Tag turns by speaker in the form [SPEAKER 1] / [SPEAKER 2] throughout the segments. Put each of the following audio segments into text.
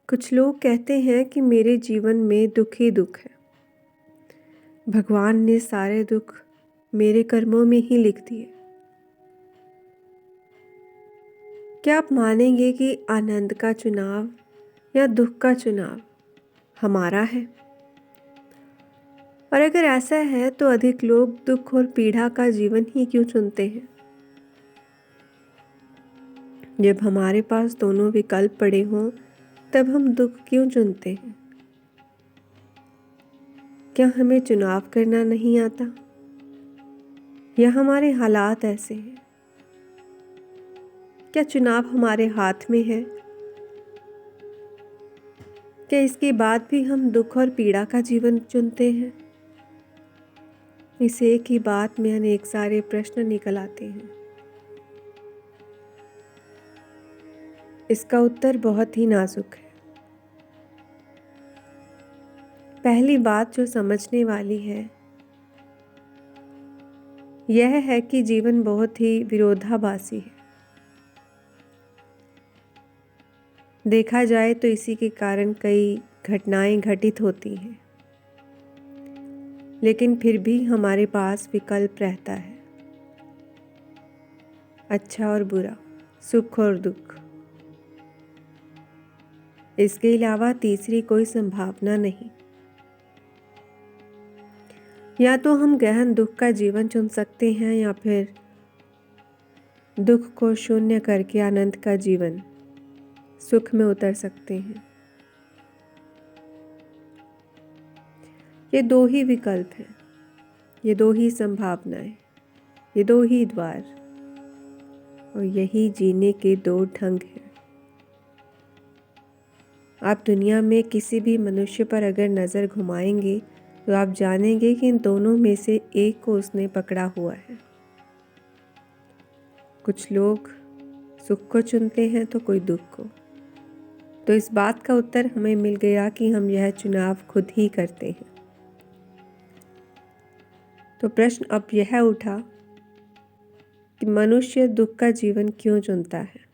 [SPEAKER 1] कुछ लोग कहते हैं कि मेरे जीवन में दुख ही दुख है। भगवान ने सारे दुख मेरे कर्मों में ही लिख दिए। क्या आप मानेंगे कि आनंद का चुनाव या दुख का चुनाव हमारा है? और अगर ऐसा है तो अधिक लोग दुख और पीड़ा का जीवन ही क्यों चुनते हैं? जब हमारे पास दोनों विकल्प पड़े हों तब हम दुख क्यों चुनते हैं? क्या हमें चुनाव करना नहीं आता या हमारे हालात ऐसे हैं? क्या चुनाव हमारे हाथ में है? क्या इसके बाद भी हम दुख और पीड़ा का जीवन चुनते हैं? इस एक ही बात में अनेक सारे प्रश्न निकल आते हैं। इसका उत्तर बहुत ही नाजुक है। पहली बात जो समझने वाली है यह है कि जीवन बहुत ही विरोधाभासी है। देखा जाए तो इसी के कारण कई घटनाएं घटित होती हैं, लेकिन फिर भी हमारे पास विकल्प रहता है, अच्छा और बुरा, सुख और दुख। इसके अलावा तीसरी कोई संभावना नहीं। या तो हम गहन दुख का जीवन चुन सकते हैं या फिर दुख को शून्य करके आनंद का जीवन, सुख में उतर सकते हैं। ये दो ही विकल्प हैं, ये दो ही संभावनाएं, ये दो ही द्वार, और यही जीने के दो ढंग हैं। आप दुनिया में किसी भी मनुष्य पर अगर नज़र घुमाएंगे तो आप जानेंगे कि इन दोनों में से एक को उसने पकड़ा हुआ है। कुछ लोग सुख को चुनते हैं तो कोई दुख को। तो इस बात का उत्तर हमें मिल गया कि हम यह चुनाव खुद ही करते हैं। तो प्रश्न अब यह उठा कि मनुष्य दुख का जीवन क्यों चुनता है?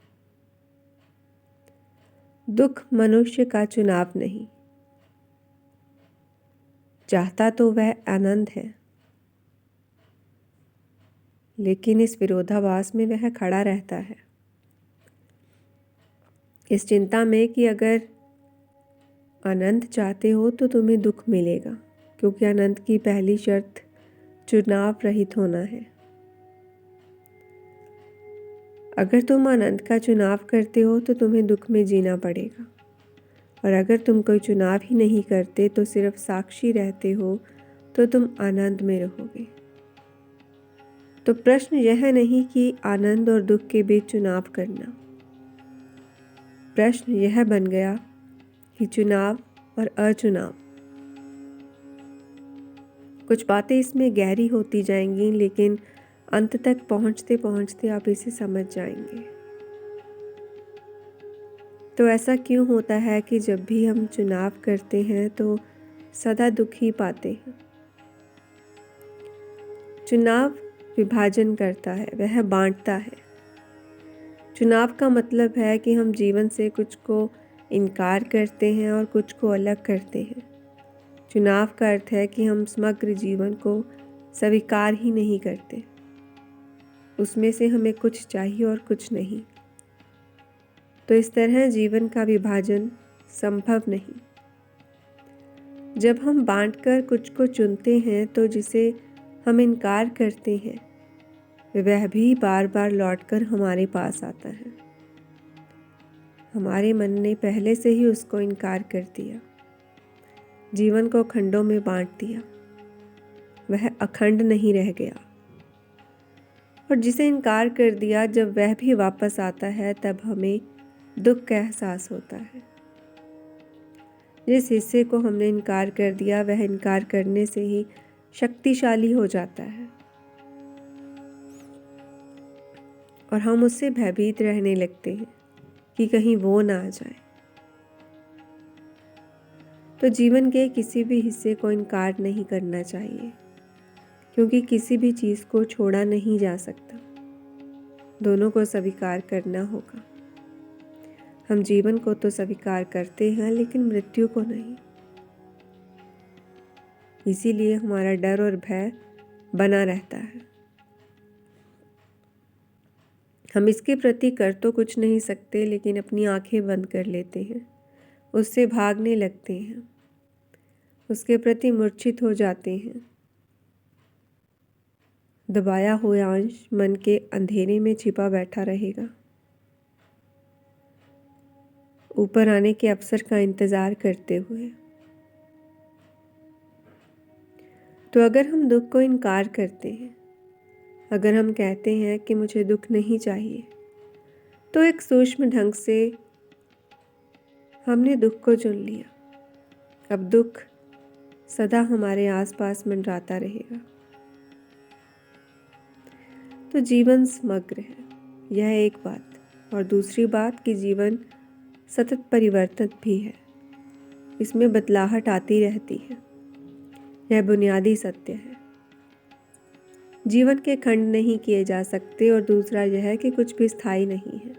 [SPEAKER 1] दुख मनुष्य का चुनाव नहीं। चाहता तो वह आनंद है, लेकिन इस विरोधाभास में वह खड़ा रहता है, इस चिंता में कि अगर आनंद चाहते हो तो तुम्हें दुख मिलेगा, क्योंकि आनंद की पहली शर्त चुनाव रहित होना है। अगर तुम आनंद का चुनाव करते हो तो तुम्हें दुख में जीना पड़ेगा, और अगर तुम कोई चुनाव ही नहीं करते तो सिर्फ साक्षी रहते हो तो तुम आनंद में रहोगे। तो प्रश्न यह नहीं कि आनंद और दुख के बीच चुनाव करना, प्रश्न यह बन गया कि चुनाव और अचुनाव। कुछ बातें इसमें गहरी होती जाएंगी, लेकिन अंत तक पहुंचते पहुंचते आप इसे समझ जाएंगे। तो ऐसा क्यों होता है कि जब भी हम चुनाव करते हैं तो सदा दुख ही पाते हैं? चुनाव विभाजन करता है, वह बांटता है। चुनाव का मतलब है कि हम जीवन से कुछ को इनकार करते हैं और कुछ को अलग करते हैं। चुनाव का अर्थ है कि हम समग्र जीवन को स्वीकार ही नहीं करते, उसमें से हमें कुछ चाहिए और कुछ नहीं। तो इस तरह जीवन का विभाजन संभव नहीं। जब हम बांटकर कुछ को चुनते हैं तो जिसे हम इनकार करते हैं वह भी बार बार लौटकर हमारे पास आता है। हमारे मन ने पहले से ही उसको इनकार कर दिया, जीवन को खंडों में बांट दिया, वह अखंड नहीं रह गया। और जिसे इनकार कर दिया, जब वह भी वापस आता है तब हमें दुख का एहसास होता है। जिस हिस्से को हमने इनकार कर दिया वह इनकार करने से ही शक्तिशाली हो जाता है और हम उससे भयभीत रहने लगते हैं कि कहीं वो ना आ जाए। तो जीवन के किसी भी हिस्से को इनकार नहीं करना चाहिए, क्योंकि किसी भी चीज़ को छोड़ा नहीं जा सकता, दोनों को स्वीकार करना होगा। हम जीवन को तो स्वीकार करते हैं लेकिन मृत्यु को नहीं। इसीलिए हमारा डर और भय बना रहता है। हम इसके प्रति कर तो कुछ नहीं सकते, लेकिन अपनी आंखें बंद कर लेते हैं, उससे भागने लगते हैं, उसके प्रति मूर्छित हो जाते हैं। दबाया हुआ अंश मन के अंधेरे में छिपा बैठा रहेगा, ऊपर आने के अवसर का इंतजार करते हुए। तो अगर हम दुख को इनकार करते हैं, अगर हम कहते हैं कि मुझे दुख नहीं चाहिए, तो एक सूक्ष्म ढंग से हमने दुख को चुन लिया। अब दुख सदा हमारे आसपास मंडराता रहेगा। तो जीवन समग्र है, यह एक बात। और दूसरी बात कि जीवन सतत परिवर्तन भी है, इसमें बदलाहट आती रहती है। यह बुनियादी सत्य है। जीवन के खंड नहीं किए जा सकते। और दूसरा यह है कि कुछ भी स्थायी नहीं है।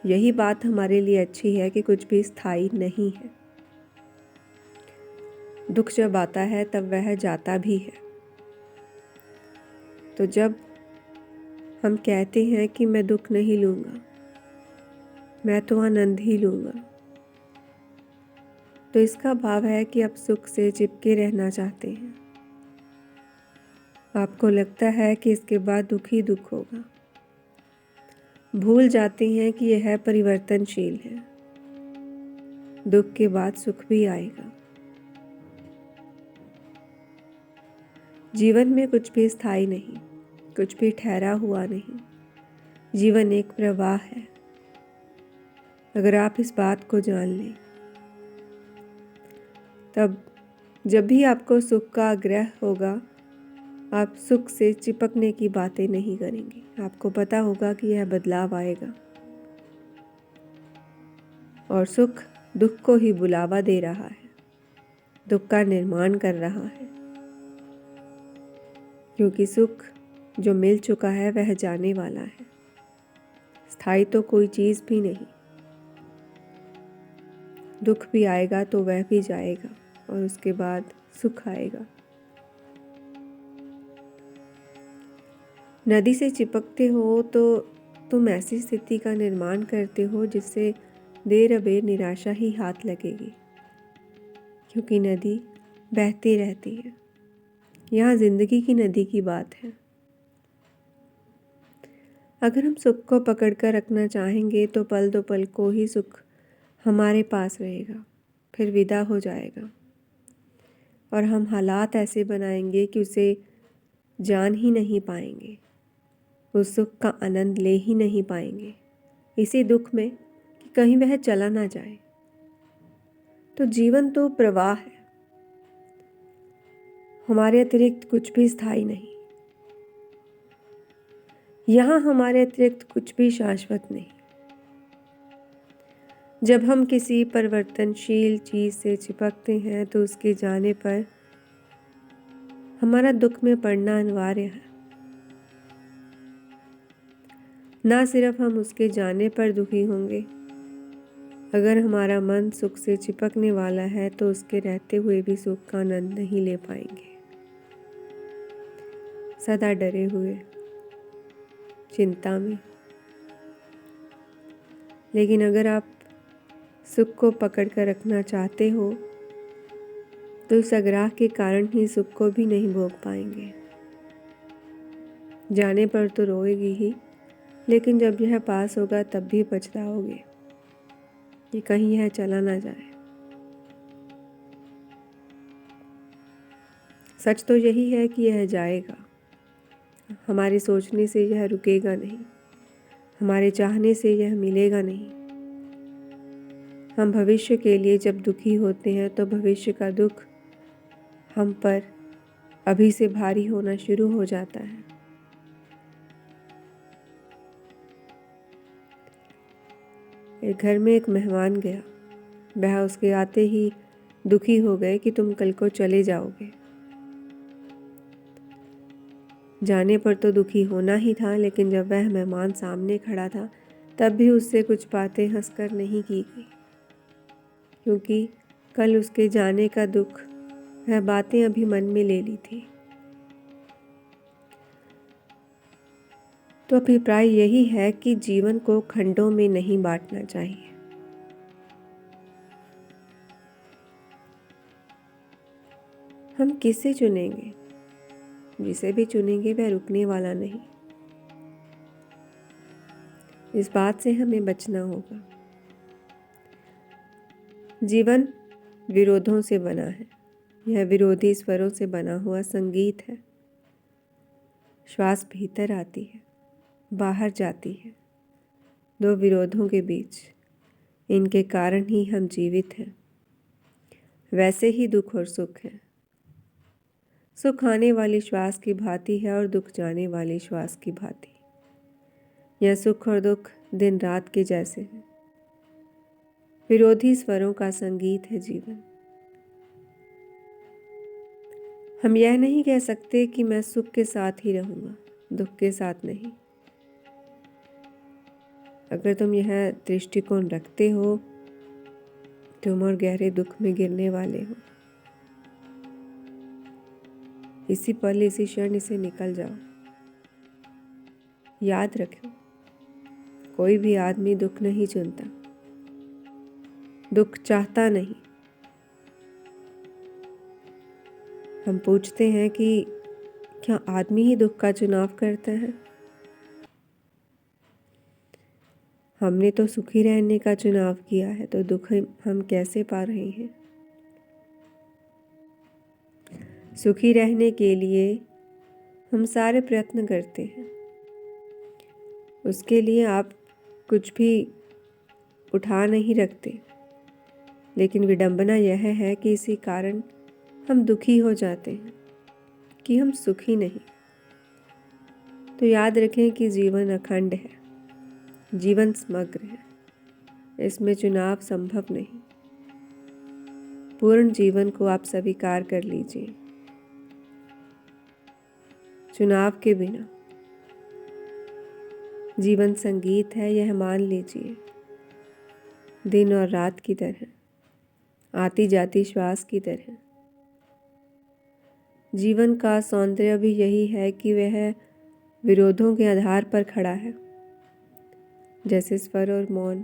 [SPEAKER 1] यही बात हमारे लिए अच्छी है कि कुछ भी स्थायी नहीं है। दुख जब आता है तब वह जाता भी है। तो जब हम कहते हैं कि मैं दुख नहीं लूँगा, मैं तो आनंद ही लूँगा, तो इसका भाव है कि आप सुख से चिपके रहना चाहते हैं। आपको लगता है कि इसके बाद दुख ही दुख होगा। भूल जाते हैं कि यह परिवर्तनशील है। दुख के बाद सुख भी आएगा। जीवन में कुछ भी स्थायी नहीं, कुछ भी ठहरा हुआ नहीं। जीवन एक प्रवाह है। अगर आप इस बात को जान लें, तब जब भी आपको सुख का आग्रह होगा, आप सुख से चिपकने की बातें नहीं करेंगे। आपको पता होगा कि यह बदलाव आएगा और सुख दुख को ही बुलावा दे रहा है, दुख का निर्माण कर रहा है। क्योंकि सुख जो मिल चुका है वह जाने वाला है, स्थायी तो कोई चीज़ भी नहीं। दुख भी आएगा तो वह भी जाएगा और उसके बाद सुख आएगा। नदी से चिपकते हो तो तुम ऐसी स्थिति का निर्माण करते हो जिससे देर अबेर निराशा ही हाथ लगेगी, क्योंकि नदी बहती रहती है। यहाँ जिंदगी की नदी की बात है। अगर हम सुख को पकड़ कर रखना चाहेंगे तो पल दो पल को ही सुख हमारे पास रहेगा, फिर विदा हो जाएगा और हम हालात ऐसे बनाएंगे कि उसे जान ही नहीं पाएंगे, उस सुख का आनंद ले ही नहीं पाएंगे, इसी दुख में कि कहीं वह चला ना जाए। तो जीवन तो प्रवाह है, हमारे अतिरिक्त कुछ भी स्थायी नहीं। यहाँ हमारे अतिरिक्त कुछ भी शाश्वत नहीं। जब हम किसी परिवर्तनशील चीज़ से चिपकते हैं तो उसके जाने पर हमारा दुख में पड़ना अनिवार्य है। ना सिर्फ हम उसके जाने पर दुखी होंगे, अगर हमारा मन सुख से चिपकने वाला है तो उसके रहते हुए भी सुख का आनंद नहीं ले पाएंगे। सदा डरे हुए, चिंता में। लेकिन अगर आप सुख को पकड़ कर रखना चाहते हो तो इस आग्रह के कारण ही सुख को भी नहीं भोग पाएंगे। जाने पर तो रोएगी ही, लेकिन जब यह पास होगा तब भी पछताओगे कि कहीं यह चला ना जाए। सच तो यही है कि यह जाएगा। हमारे सोचने से यह रुकेगा नहीं, हमारे चाहने से यह मिलेगा नहीं। हम भविष्य के लिए जब दुखी होते हैं तो भविष्य का दुख हम पर अभी से भारी होना शुरू हो जाता है। एक घर में एक मेहमान गया, वह उसके आते ही दुखी हो गए कि तुम कल को चले जाओगे। जाने पर तो दुखी होना ही था, लेकिन जब वह मेहमान सामने खड़ा था तब भी उससे कुछ बातें हंसकर नहीं की गई, क्योंकि कल उसके जाने का दुख वह बातें अभी मन में ले ली थी। तो अभिप्राय यही है कि जीवन को खंडों में नहीं बांटना चाहिए। हम किसे चुनेंगे? जिसे भी चुनेंगे वह रुकने वाला नहीं। इस बात से हमें बचना होगा। जीवन विरोधों से बना है। यह विरोधी स्वरों से बना हुआ संगीत है। श्वास भीतर आती है, बाहर जाती है, दो विरोधों के बीच। इनके कारण ही हम जीवित हैं। वैसे ही दुख और सुख है। सुख आने वाली श्वास की भांति है और दुख जाने वाली श्वास की भांति। यह सुख और दुख दिन रात के जैसे हैं। विरोधी स्वरों का संगीत है जीवन। हम यह नहीं कह सकते कि मैं सुख के साथ ही रहूंगा, दुख के साथ नहीं। अगर तुम यह दृष्टिकोण रखते हो, तुम और गहरे दुख में गिरने वाले हो। इसी पल, इसी क्षण इसे निकल जाओ। याद रखो, कोई भी आदमी दुख नहीं चुनता, दुख चाहता नहीं। हम पूछते हैं कि क्या आदमी ही दुख का चुनाव करता है? हमने तो सुखी रहने का चुनाव किया है, तो दुख हम कैसे पा रहे हैं? सुखी रहने के लिए हम सारे प्रयत्न करते हैं। उसके लिए आप कुछ भी उठा नहीं रखते, लेकिन विडंबना यह है कि इसी कारण हम दुखी हो जाते हैं कि हम सुखी नहीं। तो याद रखें कि जीवन अखंड है, जीवन समग्र है। इसमें चुनाव संभव नहीं। पूर्ण जीवन को आप स्वीकार कर लीजिए, चुनाव के बिना। जीवन संगीत है, यह मान लीजिए। दिन और रात की तरह, आती जाती श्वास की तरह। जीवन का सौंदर्य भी यही है कि वह विरोधों के आधार पर खड़ा है। जैसे स्वर और मौन,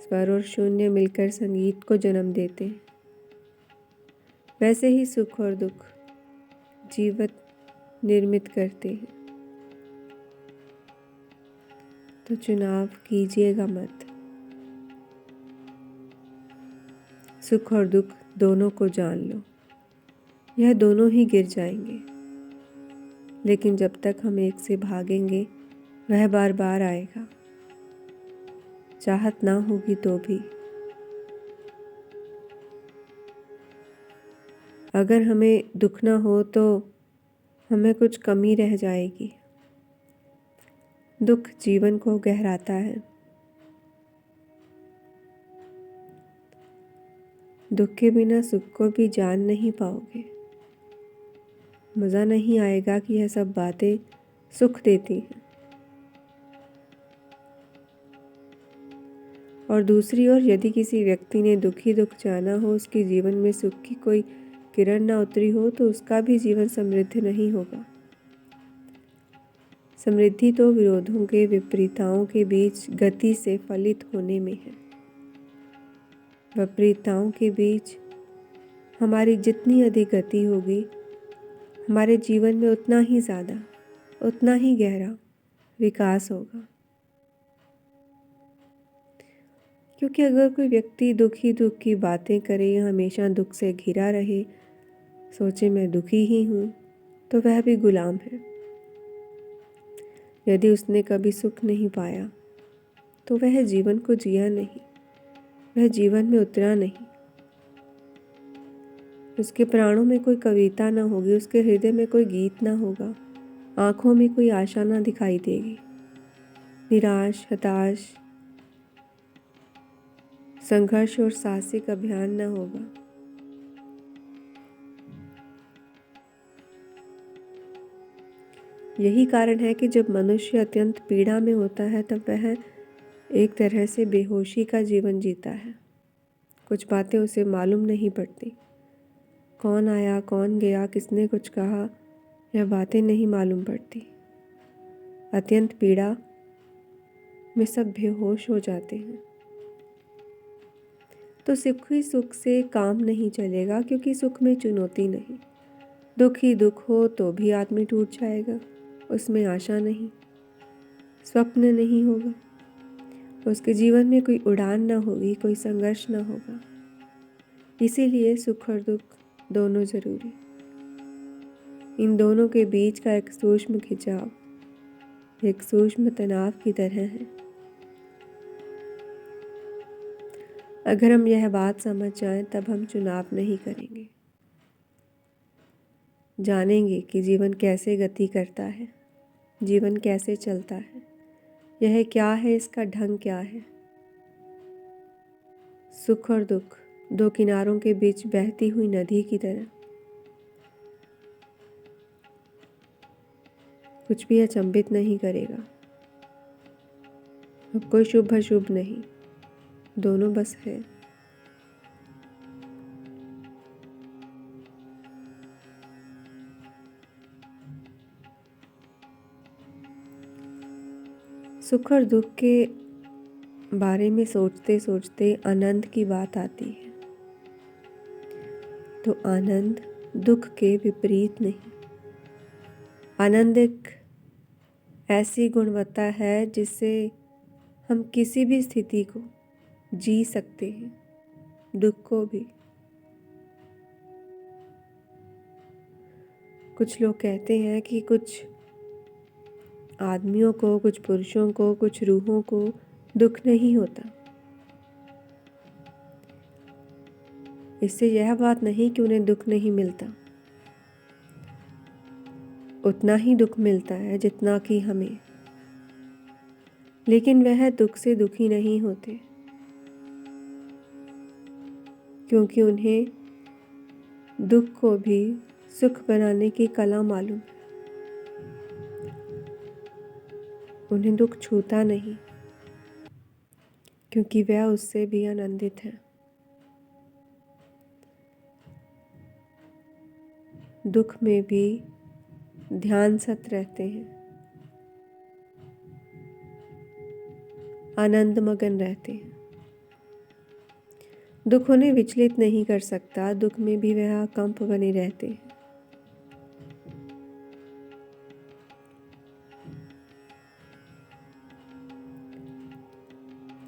[SPEAKER 1] स्वर और शून्य मिलकर संगीत को जन्म देते हैं, वैसे ही सुख और दुख जीवन निर्मित करते हैं। तो चुनाव कीजिएगा मत। सुख और दुख दोनों को जान लो। यह दोनों ही गिर जाएंगे, लेकिन जब तक हम एक से भागेंगे वह बार बार आएगा, चाहत ना होगी तो भी। अगर हमें दुख ना हो तो हमें कुछ कमी रह जाएगी। दुख जीवन को गहराता है। दुख के बिना सुख को भी जान नहीं पाओगे। मज़ा नहीं आएगा कि यह सब बातें सुख देती हैं। और दूसरी ओर, यदि किसी व्यक्ति ने दुख ही दुख जाना हो, उसके जीवन में सुख की कोई किरण ना उतरी हो, तो उसका भी जीवन समृद्ध नहीं होगा। समृद्धि तो विरोधों के, विपरीतताओं के बीच गति से फलित होने में है। विपरीतताओं के बीच हमारी जितनी अधिक गति होगी, हमारे जीवन में उतना ही ज़्यादा, उतना ही गहरा विकास होगा। क्योंकि अगर कोई व्यक्ति दुख की बातें करे, हमेशा दुख से घिरा रहे, सोचे मैं दुखी ही हूँ, तो वह भी गुलाम है। यदि उसने कभी सुख नहीं पाया, तो वह जीवन को जिया नहीं, वह जीवन में उतरा नहीं। उसके प्राणों में कोई कविता ना होगी, उसके हृदय में कोई गीत ना होगा, आंखों में कोई आशा ना दिखाई देगी। निराश, हताश, संघर्ष और साहसिक अभियान ना होगा। यही कारण है कि जब मनुष्य अत्यंत पीड़ा में होता है, तब वह एक तरह से बेहोशी का जीवन जीता है। कुछ बातें उसे मालूम नहीं पड़ती। कौन आया, कौन गया, किसने कुछ कहा, यह बातें नहीं मालूम पड़ती। अत्यंत पीड़ा में सब बेहोश हो जाते हैं। तो सुख ही सुख से काम नहीं चलेगा, क्योंकि सुख में चुनौती नहीं। दुख ही दुख हो तो भी आदमी टूट जाएगा, उसमें आशा नहीं, स्वप्न नहीं होगा, उसके जीवन में कोई उड़ान ना होगी, कोई संघर्ष ना होगा। इसीलिए सुख और दुख दोनों जरूरी। इन दोनों के बीच का एक सूक्ष्म खिंचाव, एक सूक्ष्म तनाव की तरह है। अगर हम यह बात समझ जाएं, तब हम चुनाव नहीं करेंगे। जानेंगे कि जीवन कैसे गति करता है, जीवन कैसे चलता है, यह क्या है, इसका ढंग क्या है। सुख और दुख दो किनारों के बीच बहती हुई नदी की तरह। कुछ भी अचंभित नहीं करेगा। अब कोई शुभ अशुभ नहीं, दोनों बस है। सुख और दुख के बारे में सोचते सोचते आनंद की बात आती है। तो आनंद दुख के विपरीत नहीं। आनंद एक ऐसी गुणवत्ता है जिससे हम किसी भी स्थिति को जी सकते हैं, दुख को भी। कुछ लोग कहते हैं कि कुछ आदमियों को, कुछ पुरुषों को, कुछ रूहों को दुख नहीं होता। इससे यह बात नहीं कि उन्हें दुख नहीं मिलता, उतना ही दुख मिलता है जितना कि हमें। लेकिन वह दुख से दुखी नहीं होते, क्योंकि उन्हें दुख को भी सुख बनाने की कला मालूम है। उन्हें दुख छूता नहीं, क्योंकि वह उससे भी आनंदित है। दुख में भी ध्यान सत रहते हैं, आनंद मगन रहते हैं। दुख उन्हें विचलित नहीं कर सकता, दुख में भी वह कंप बने रहते हैं।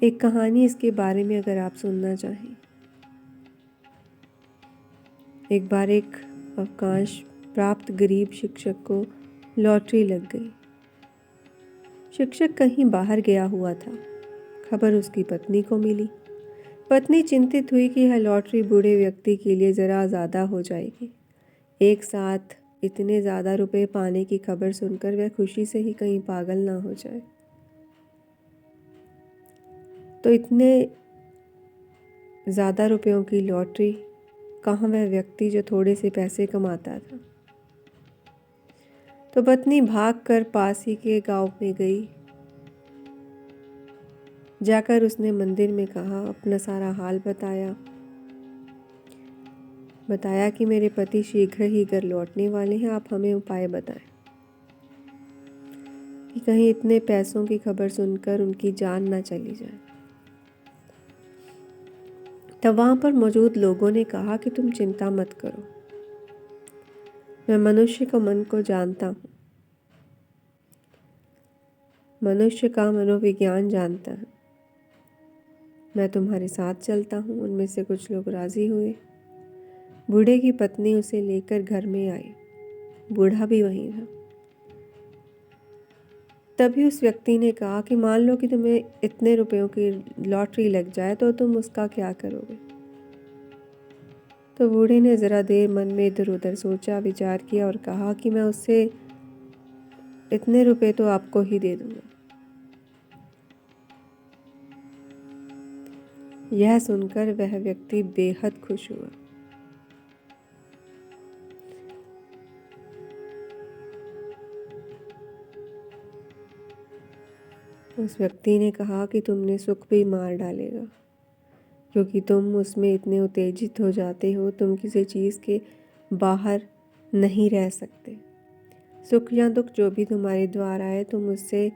[SPEAKER 1] एक कहानी इसके बारे में अगर आप सुनना चाहें। एक बार एक अवकाश प्राप्त गरीब शिक्षक को लॉटरी लग गई। शिक्षक कहीं बाहर गया हुआ था। खबर उसकी पत्नी को मिली। पत्नी चिंतित हुई कि यह लॉटरी बूढ़े व्यक्ति के लिए ज़रा ज़्यादा हो जाएगी। एक साथ इतने ज़्यादा रुपए पाने की खबर सुनकर वह खुशी से ही कहीं पागल ना हो जाए। तो इतने ज़्यादा रुपयों की लॉटरी कहाँ वह व्यक्ति जो थोड़े से पैसे कमाता था। तो पत्नी भागकर पास ही के गांव में गई। जाकर उसने मंदिर में कहा, अपना सारा हाल बताया कि मेरे पति शीघ्र ही घर लौटने वाले हैं, आप हमें उपाय बताएं कि कहीं इतने पैसों की खबर सुनकर उनकी जान ना चली जाए। तब वहां पर मौजूद लोगों ने कहा कि तुम चिंता मत करो, मैं मनुष्य का मन को जानता हूँ, मनुष्य का मनोविज्ञान जानता है, मैं तुम्हारे साथ चलता हूँ। उनमें से कुछ लोग राजी हुए। बूढ़े की पत्नी उसे लेकर घर में आई। बूढ़ा भी वहीं था। तभी उस व्यक्ति ने कहा कि मान लो कि तुम्हें इतने रुपयों की लॉटरी लग जाए तो तुम उसका क्या करोगे। तो बूढ़े ने ज़रा देर मन में इधर उधर सोचा, विचार किया और कहा कि मैं उससे इतने रुपए तो आपको ही दे दूंगा। यह सुनकर वह व्यक्ति बेहद खुश हुआ। उस व्यक्ति ने कहा कि तुमने सुख भी मार डालेगा, क्योंकि तुम उसमें इतने उत्तेजित हो जाते हो, तुम किसी चीज़ के बाहर नहीं रह सकते। सुख या दुख जो भी तुम्हारे द्वारा है, तुम उससे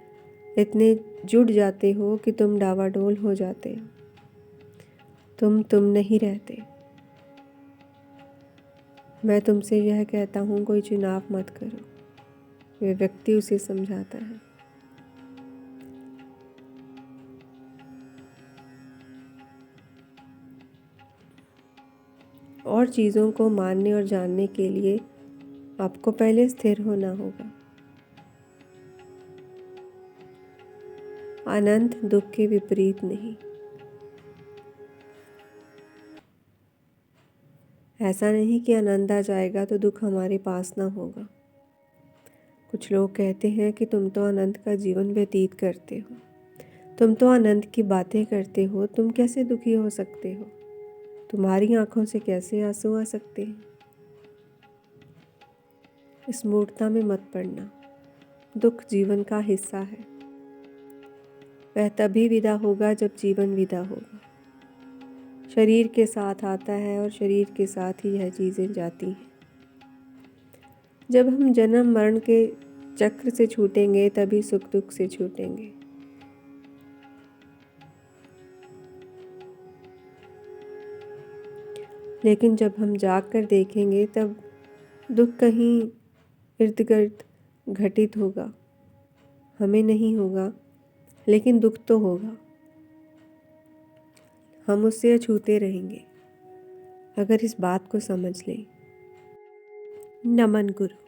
[SPEAKER 1] इतने जुड़ जाते हो कि तुम डावाडोल हो जाते हो, तुम नहीं रहते। मैं तुमसे यह कहता हूँ, कोई चुनाव मत करो। वे व्यक्ति उसे समझाता है। और चीज़ों को मानने और जानने के लिए आपको पहले स्थिर होना होगा। आनंद दुख के विपरीत नहीं। ऐसा नहीं कि आनंद आ जाएगा तो दुख हमारे पास ना होगा। कुछ लोग कहते हैं कि तुम तो आनंद का जीवन व्यतीत करते हो, तुम तो आनंद की बातें करते हो, तुम कैसे दुखी हो सकते हो, तुम्हारी आंखों से कैसे आंसू आ सकते हैं। इस मूर्खता में मत पड़ना। दुख जीवन का हिस्सा है। वह तभी विदा होगा जब जीवन विदा होगा। शरीर के साथ आता है और शरीर के साथ ही यह चीज़ें जाती हैं। जब हम जन्म मरण के चक्र से छूटेंगे तभी सुख दुख से छूटेंगे। लेकिन जब हम जाग कर देखेंगे तब दुख कहीं इर्द गिर्द घटित होगा, हमें नहीं होगा, लेकिन दुख तो होगा। हम उससे अछूते रहेंगे अगर इस बात को समझ लें। नमन गुरु।